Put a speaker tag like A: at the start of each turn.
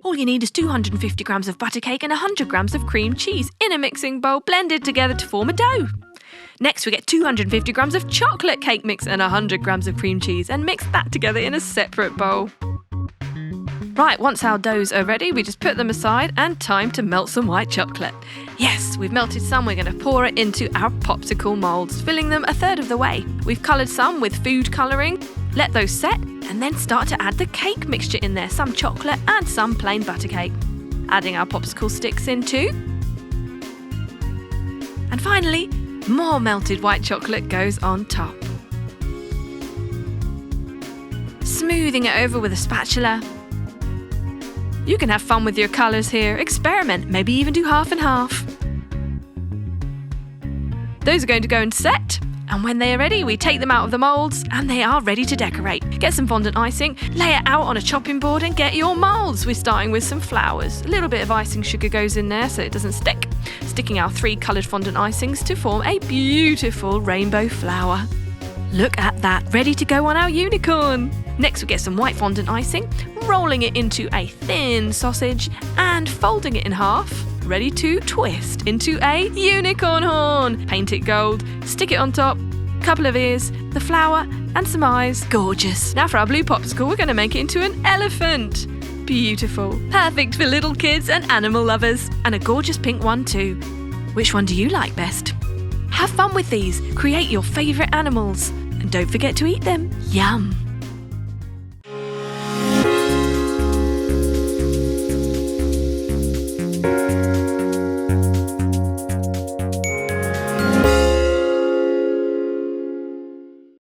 A: All you need is 250 grams of butter cake and 100 grams of cream cheese in a mixing bowl blended together to form a dough. Next, we get 250 grams of chocolate cake mix and 100 grams of cream cheese and mix that together in a separate bowl. Right, once our doughs are ready, we just put them aside and time to melt some white chocolate. Yes, we've melted some, we're going to pour it into our popsicle moulds, filling them a third of the way. We've coloured some with food colouring, let those set, and then start to add the cake mixture in there, some chocolate and some plain butter cake. Adding our popsicle sticks in too. And finally, more melted white chocolate goes on top. Smoothing it over with a spatula. You can have fun with your colours here, experiment, maybe even do half and half. Those are going to go and set, and when they are ready, we take them out of the moulds and they are ready to decorate. Get some fondant icing, lay it out on a chopping board and get your moulds. We're starting with some flowers. A little bit of icing sugar goes in there so it doesn't stick. Sticking our 3 coloured fondant icings to form a beautiful rainbow flower. Look at that, ready to go on our unicorn. Next we get some white fondant icing, rolling it into a thin sausage and folding it in half, ready to twist into a unicorn horn. Paint it gold, stick it on top, couple of ears, the flower and some eyes. Gorgeous. Now for our blue popsicle, we're going to make it into an elephant. Beautiful. Perfect for little kids and animal lovers. And a gorgeous pink one too. Which one do you like best? Have fun with these. Create your favourite animals. And don't forget to eat them. Yum!